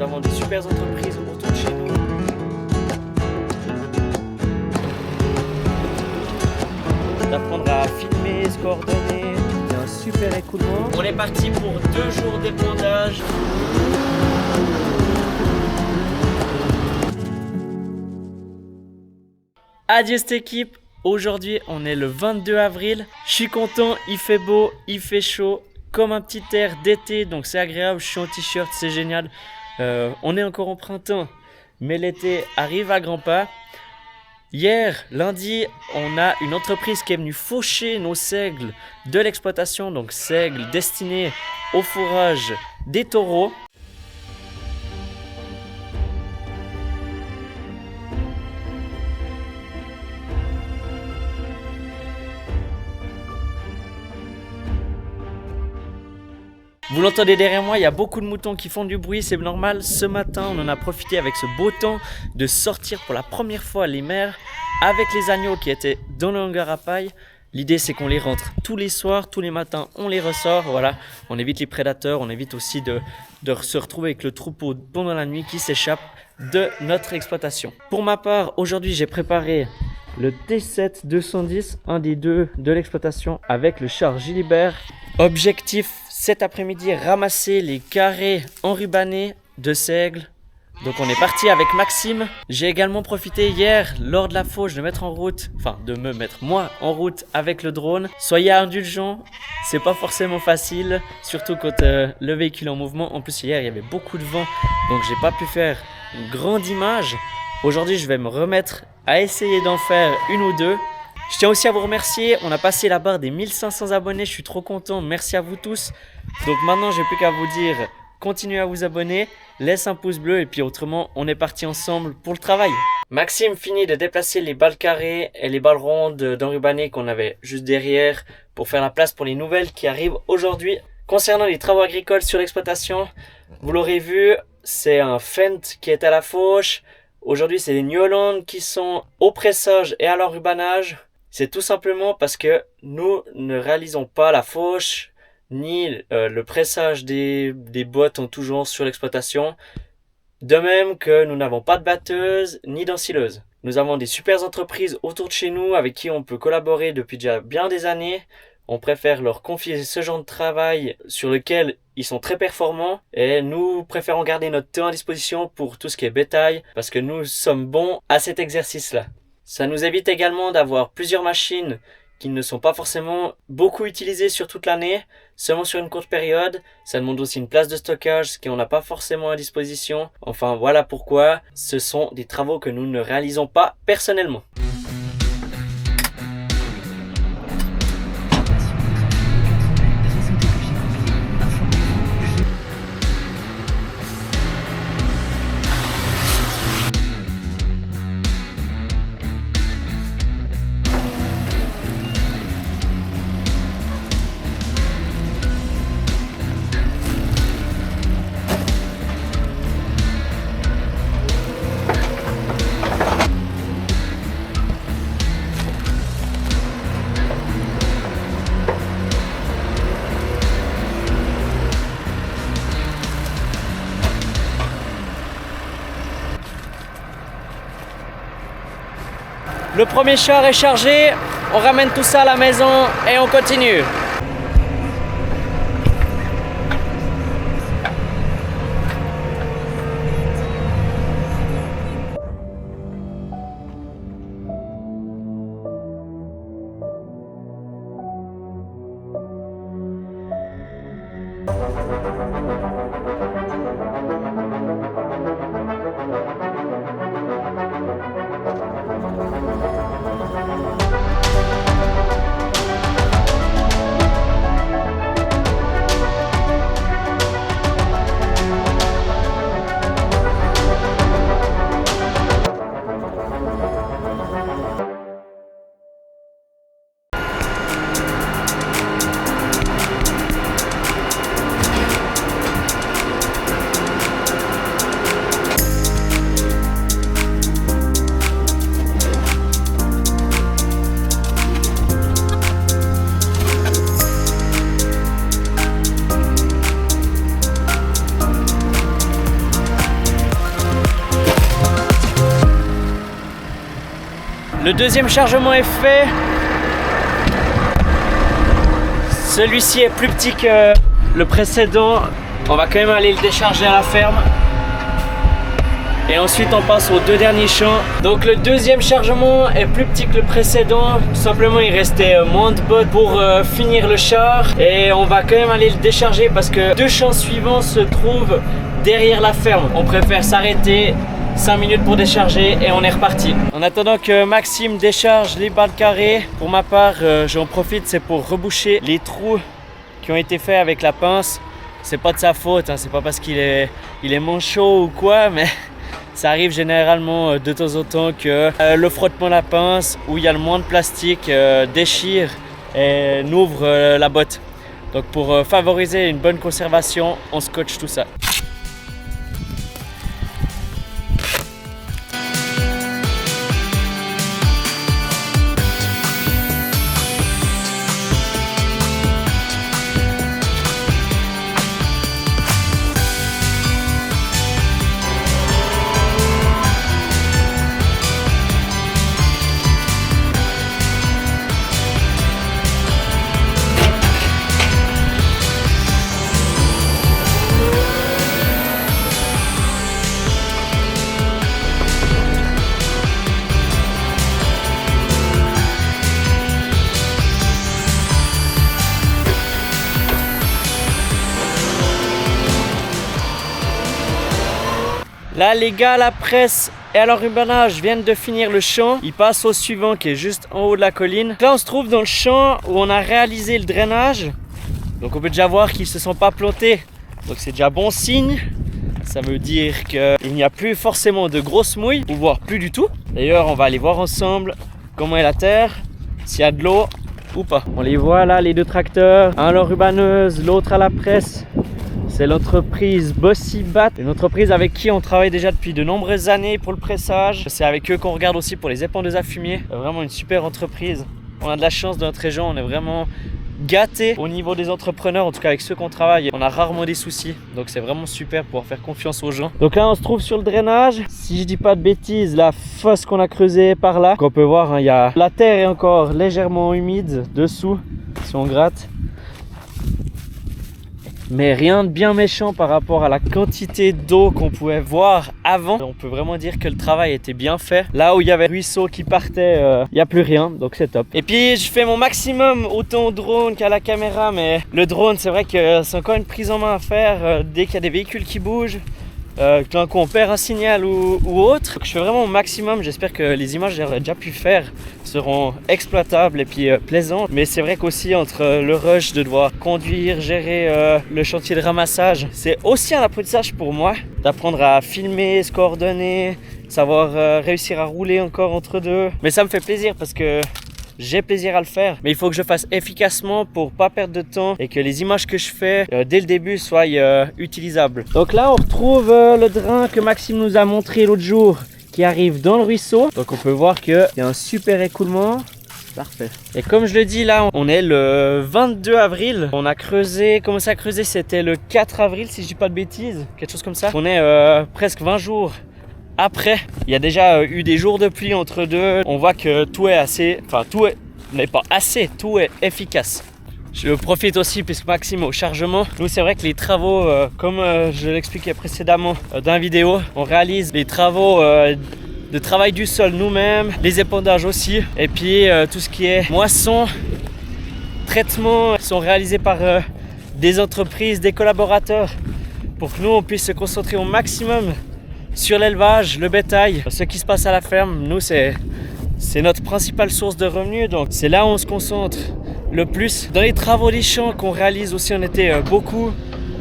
avons des super entreprises autour de chez nous. D'apprendre à filmer, se coordonner. Il y a un super écoulement. On est parti pour 2 jours d'épandage. Adieu cette équipe. Aujourd'hui, on est le 22 avril. Je suis content, il fait beau, il fait chaud, comme un petit air d'été, donc c'est agréable. Je suis en t-shirt, c'est génial. On est encore en printemps, mais l'été arrive à grands pas. Hier, lundi, on a une entreprise qui est venue faucher nos seigles de l'exploitation, donc seigles destinés au fourrage des taureaux. Vous l'entendez derrière moi, il y a beaucoup de moutons qui font du bruit, c'est normal. Ce matin, on en a profité avec ce beau temps de sortir pour la première fois les mères avec les agneaux qui étaient dans le hangar à paille. L'idée, c'est qu'on les rentre tous les soirs, tous les matins, on les ressort. Voilà, on évite les prédateurs, on évite aussi de se retrouver avec le troupeau pendant la nuit qui s'échappe de notre exploitation. Pour ma part, aujourd'hui, j'ai préparé le T7 210, un des deux de l'exploitation avec le char Gilibert. Objectif cet après-midi, ramasser les carrés enrubannés de seigle. Donc on est parti avec Maxime. J'ai également profité hier lors de la fauche de me mettre moi en route avec le drone. Soyez indulgents, c'est pas forcément facile, surtout quand le véhicule est en mouvement. En plus hier il y avait beaucoup de vent, donc j'ai pas pu faire une grande image. Aujourd'hui je vais me remettre à essayer d'en faire une ou deux. Je tiens aussi à vous remercier, on a passé la barre des 1500 abonnés, je suis trop content, merci à vous tous. Donc maintenant j'ai plus qu'à vous dire, continuez à vous abonner, laisse un pouce bleu et puis autrement on est parti ensemble pour le travail. Maxime finit de déplacer les balles carrées et les balles rondes d'enrubanné qu'on avait juste derrière pour faire la place pour les nouvelles qui arrivent aujourd'hui. Concernant les travaux agricoles sur l'exploitation, vous l'aurez vu, c'est un Fendt qui est à la fauche. Aujourd'hui c'est les New Holland qui sont au pressage et à l'enrubannage. C'est tout simplement parce que nous ne réalisons pas la fauche ni le pressage des bottes en tout genre sur l'exploitation. De même que nous n'avons pas de batteuse ni d'ensileuse. Nous avons des super entreprises autour de chez nous avec qui on peut collaborer depuis déjà bien des années. On préfère leur confier ce genre de travail sur lequel ils sont très performants et nous préférons garder notre temps à disposition pour tout ce qui est bétail parce que nous sommes bons à cet exercice-là. Ça nous évite également d'avoir plusieurs machines qui ne sont pas forcément beaucoup utilisées sur toute l'année, seulement sur une courte période. Ça demande aussi une place de stockage, ce qu'on n'a pas forcément à disposition. Enfin voilà pourquoi ce sont des travaux que nous ne réalisons pas personnellement. Le premier char est chargé, on ramène tout ça à la maison et on continue. Le deuxième chargement est fait. Celui-ci est plus petit que le précédent. On va quand même aller le décharger à la ferme. Et ensuite on passe aux deux derniers champs. Donc le deuxième chargement est plus petit que le précédent. Tout simplement il restait moins de bottes pour finir le char. Et on va quand même aller le décharger parce que deux champs suivants se trouvent derrière la ferme. On préfère s'arrêter 5 minutes pour décharger et on est reparti. En attendant que Maxime décharge les balles carrées, pour ma part j'en profite, c'est pour reboucher les trous qui ont été faits avec la pince. C'est pas de sa faute, hein, c'est pas parce qu'il est manchot ou quoi, mais ça arrive généralement de temps en temps que le frottement de la pince, où il y a le moins de plastique, déchire et n'ouvre la botte. Donc pour favoriser une bonne conservation, on scotche tout ça. Là les gars à la presse et à l'enrubanage viennent de finir le champ. Ils passent au suivant qui est juste en haut de la colline. Là on se trouve dans le champ où on a réalisé le drainage. Donc on peut déjà voir qu'ils ne se sont pas plantés. Donc c'est déjà bon signe. Ça veut dire qu'il n'y a plus forcément de grosses mouilles, ou voire plus du tout. D'ailleurs on va aller voir ensemble comment est la terre, s'il y a de l'eau ou pas. On les voit là les deux tracteurs, un à l'enrubaneuse, l'autre à la presse. C'est l'entreprise Bossy Bat, une entreprise avec qui on travaille déjà depuis de nombreuses années pour le pressage. C'est avec eux qu'on regarde aussi pour les épandeuses à fumier. C'est vraiment une super entreprise. On a de la chance dans notre région, on est vraiment gâtés au niveau des entrepreneurs, en tout cas avec ceux qu'on travaille. On a rarement des soucis, donc c'est vraiment super de pouvoir faire confiance aux gens. Donc là on se trouve sur le drainage. Si je dis pas de bêtises, la fosse qu'on a creusée par là, qu'on peut voir, hein, la terre est encore légèrement humide dessous si on gratte. Mais rien de bien méchant par rapport à la quantité d'eau qu'on pouvait voir avant. On peut vraiment dire que le travail était bien fait. Là où il y avait un ruisseau qui partait, il n'y a plus rien, donc c'est top. Et puis je fais mon maximum autant au drone qu'à la caméra, mais le drone c'est vrai que c'est encore une prise en main à faire dès qu'il y a des véhicules qui bougent. Quand on perd un signal ou autre. Donc je fais vraiment mon maximum, j'espère que les images que j'aurais déjà pu faire seront exploitables et puis plaisantes. Mais c'est vrai qu'aussi entre le rush de devoir conduire, gérer le chantier de ramassage, c'est aussi un apprentissage pour moi d'apprendre à filmer, se coordonner, savoir réussir à rouler encore entre deux. Mais ça me fait plaisir parce que j'ai plaisir à le faire, mais il faut que je fasse efficacement pour pas perdre de temps et que les images que je fais dès le début soient utilisables. Donc là on retrouve le drain que Maxime nous a montré l'autre jour qui arrive dans le ruisseau. Donc on peut voir qu'il y a un super écoulement. Parfait. Et comme je le dis là, on est le 22 avril. On a creusé, commencé à creuser, c'était le 4 avril si je dis pas de bêtises, quelque chose comme ça. On est presque 20 jours après. Il y a déjà eu des jours de pluie entre deux. On voit que tout est assez, enfin tout n'est pas assez, tout est efficace. Je profite aussi puisque Maxime est au chargement. Nous c'est vrai que les travaux, comme je l'expliquais précédemment dans la vidéo, on réalise les travaux de travail du sol nous-mêmes, les épandages aussi, et puis tout ce qui est moisson, traitement sont réalisés par des entreprises, des collaborateurs, pour que nous on puisse se concentrer au maximum sur l'élevage, le bétail, ce qui se passe à la ferme. Nous c'est notre principale source de revenus, donc c'est là où on se concentre le plus. Dans les travaux des champs qu'on réalise aussi en été beaucoup,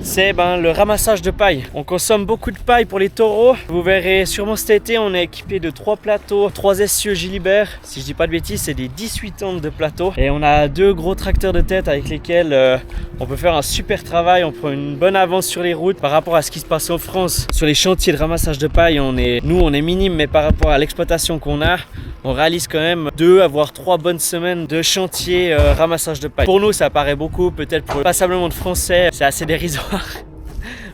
c'est le ramassage de paille. On consomme beaucoup de paille pour les taureaux. Vous verrez sûrement cet été, on est équipé de 3 plateaux, 3 essieux Gilibert. Si je dis pas de bêtises, c'est des 18 tonnes de plateaux. Et on a 2 gros tracteurs de tête avec lesquels on peut faire un super travail. On prend une bonne avance sur les routes par rapport à ce qui se passe en France. Sur les chantiers de ramassage de paille, on est minime, mais par rapport à l'exploitation qu'on a, on réalise quand même 2 à voire 3 bonnes semaines de chantier ramassage de paille. Pour nous, ça paraît beaucoup, peut-être pour passablement de Français, c'est assez dérisoire.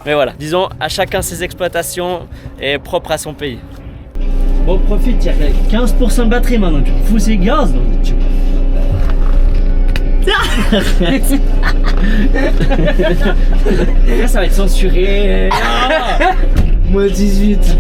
Mais voilà, disons, à chacun ses exploitations et propre à son pays. Bon, profite, il y a 15% de batterie maintenant. Tu fous ces gaz, non? Là, ça va être censuré. Moins 18.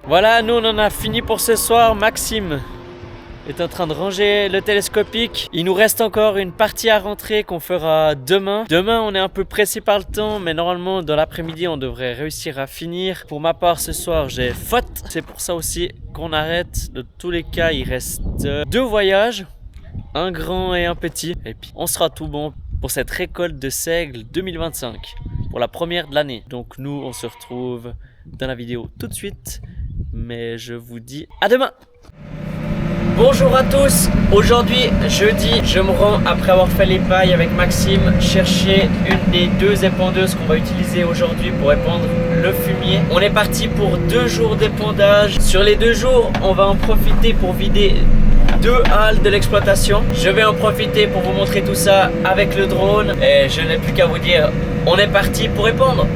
Voilà, nous on en a fini pour ce soir. Maxime est en train de ranger le télescopique. Il nous reste encore une partie à rentrer qu'on fera demain. Demain on est un peu pressé par le temps, mais normalement dans l'après-midi on devrait réussir à finir. Pour ma part ce soir j'ai faute. C'est pour ça aussi qu'on arrête. De tous les cas il reste 2 voyages, un grand et un petit. Et puis on sera tout bon pour cette récolte de seigle 2025. Pour la première de l'année. Donc nous on se retrouve dans la vidéo tout de suite. Mais je vous dis à demain. Bonjour à tous. Aujourd'hui jeudi, je me rends après avoir fait les pailles avec Maxime chercher une des 2 épandeuses qu'on va utiliser aujourd'hui pour épandre le fumier. On est parti pour 2 jours d'épandage. Sur les 2 jours, on va en profiter pour vider 2 halles de l'exploitation. Je vais en profiter pour vous montrer tout ça avec le drone. Et je n'ai plus qu'à vous dire, on est parti pour épandre.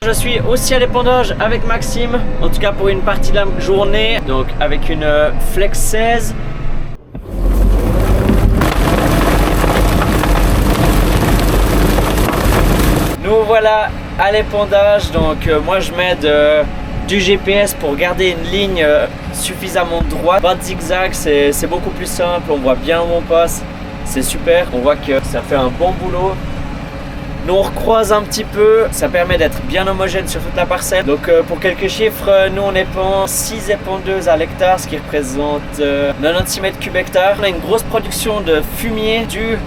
Je suis aussi à l'épandage avec Maxime, en tout cas pour une partie de la journée, donc avec une Flex 16. Nous voilà à l'épandage, donc moi je mets du GPS pour garder une ligne suffisamment droite, pas de zigzag, c'est beaucoup plus simple, on voit bien où on passe, c'est super, on voit que ça fait un bon boulot. Nous on recroise un petit peu, ça permet d'être bien homogène sur toute la parcelle. Donc pour quelques chiffres, nous on épand 6 épandeuses à l'hectare, ce qui représente 96 mètres cubes hectare. On a une grosse production de fumier due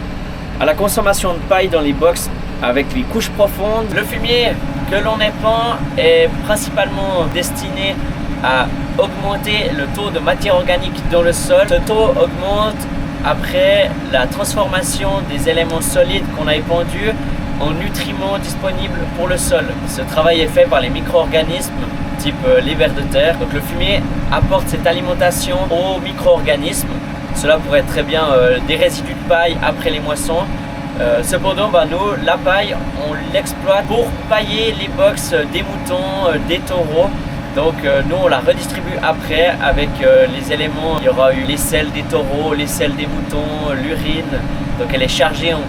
à la consommation de paille dans les box avec les couches profondes. Le fumier que l'on épand est principalement destiné à augmenter le taux de matière organique dans le sol. Ce taux augmente après la transformation des éléments solides qu'on a épandus en nutriments disponibles pour le sol. Ce travail est fait par les micro-organismes type les vers de terre. Donc le fumier apporte cette alimentation aux micro-organismes. Cela pourrait être très bien des résidus de paille après les moissons. Cependant, nous, la paille, on l'exploite pour pailler les box des moutons, des taureaux. Donc nous, on la redistribue après avec les éléments. Il y aura eu les selles des taureaux, les selles des moutons, l'urine. Donc elle est chargée en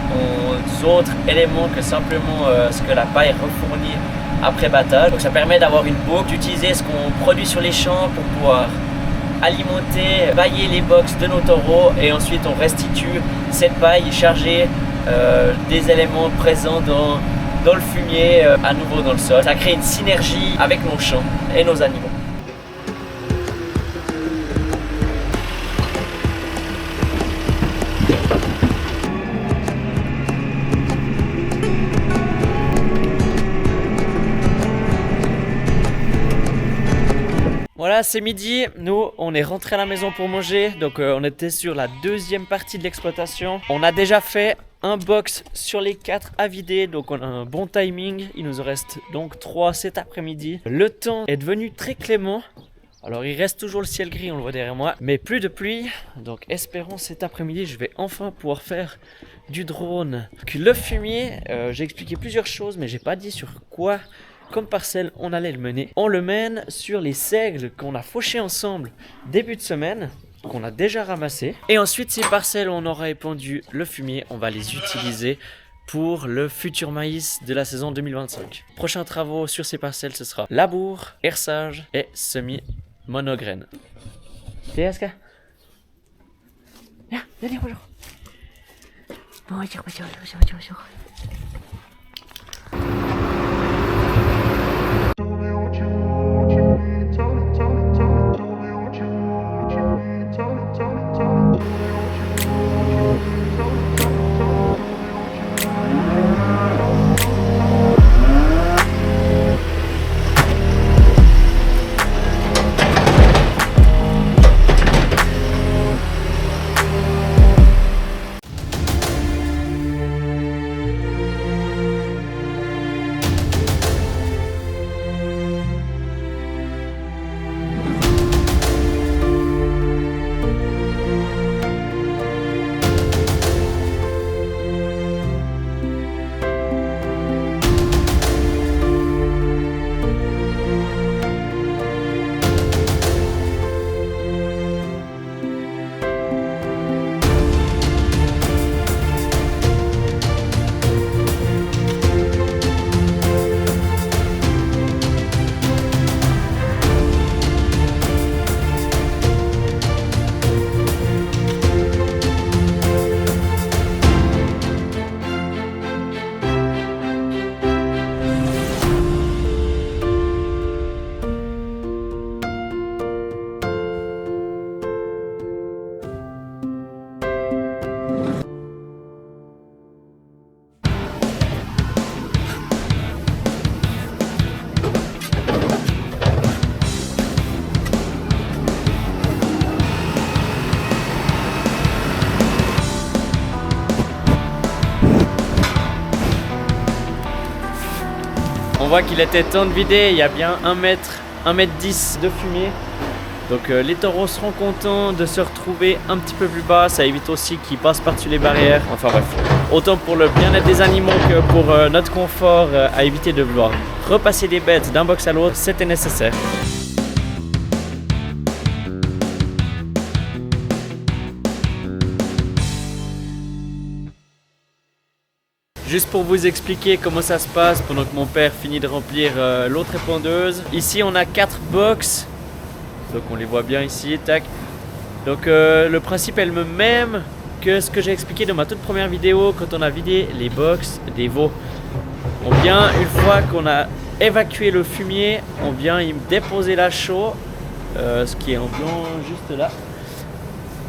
autres éléments que simplement ce que la paille refournit après battage. Donc ça permet d'avoir une boucle, d'utiliser ce qu'on produit sur les champs pour pouvoir alimenter, pailler les box de nos taureaux, et ensuite on restitue cette paille chargée des éléments présents dans le fumier à nouveau dans le sol. Ça crée une synergie avec nos champs et nos animaux. Voilà, c'est midi, nous on est rentré à la maison pour manger, donc on était sur la deuxième partie de l'exploitation. On a déjà fait un box sur les 4 à vider, donc on a un bon timing. Il nous en reste donc 3 cet après-midi. Le temps est devenu très clément. Alors il reste toujours le ciel gris, on le voit derrière moi, mais plus de pluie. Donc espérons cet après-midi, je vais enfin pouvoir faire du drone. Le fumier, j'ai expliqué plusieurs choses, mais j'ai pas dit sur quoi comme parcelle on allait le mener. On le mène sur les seigles qu'on a fauchés ensemble début de semaine, qu'on a déjà ramassé. Et ensuite, ces parcelles où on aura épandu le fumier, on va les utiliser pour le futur maïs de la saison 2025. Prochains travaux sur ces parcelles, ce sera labour, herçage et semis monograines. C'est Aska. Viens, viens dire bonjour. Bonjour. On voit qu'il était temps de vider, il y a bien 1 mètre 10 de fumier. Donc les taureaux seront contents de se retrouver un petit peu plus bas, ça évite aussi qu'ils passent par-dessus les barrières. Enfin bref, autant pour le bien-être des animaux que pour notre confort, à éviter de vouloir repasser des bêtes d'un box à l'autre, c'était nécessaire. Juste pour vous expliquer comment ça se passe pendant que mon père finit de remplir l'autre épandeuse. Ici on a 4 box, donc on les voit bien ici, tac. Donc le principe est le même que ce que j'ai expliqué dans ma toute première vidéo quand on a vidé les box des veaux. On vient, une fois qu'on a évacué le fumier, on vient y déposer la chaux, ce qui est en blanc juste là.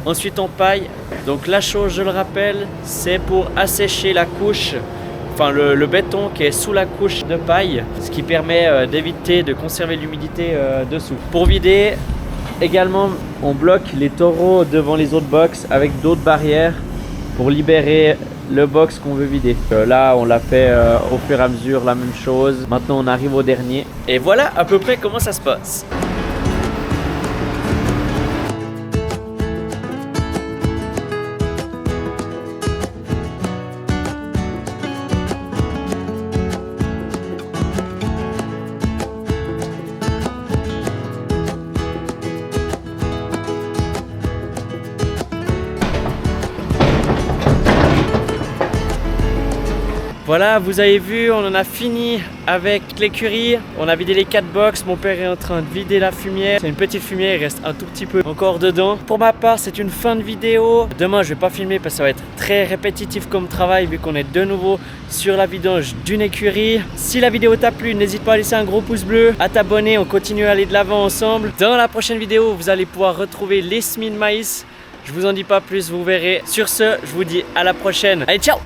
Ensuite on paille, donc la chose je le rappelle c'est pour assécher la couche, enfin le béton qui est sous la couche de paille, ce qui permet d'éviter de conserver l'humidité dessous. Pour vider également on bloque les taureaux devant les autres box avec d'autres barrières pour libérer le box qu'on veut vider. Là, on l'a fait au fur et à mesure, la même chose. Maintenant, on arrive au dernier. Et voilà à peu près comment ça se passe. Voilà, vous avez vu, on en a fini avec l'écurie. On a vidé les 4 box. Mon père est en train de vider la fumière. C'est une petite fumière, il reste un tout petit peu encore dedans. Pour ma part, c'est une fin de vidéo. Demain, je vais pas filmer parce que ça va être très répétitif comme travail vu qu'on est de nouveau sur la vidange d'une écurie. Si la vidéo t'a plu, n'hésite pas à laisser un gros pouce bleu, à t'abonner. On continue à aller de l'avant ensemble. Dans la prochaine vidéo, vous allez pouvoir retrouver les semis de maïs. Je vous en dis pas plus, vous verrez. Sur ce, je vous dis à la prochaine. Allez, ciao!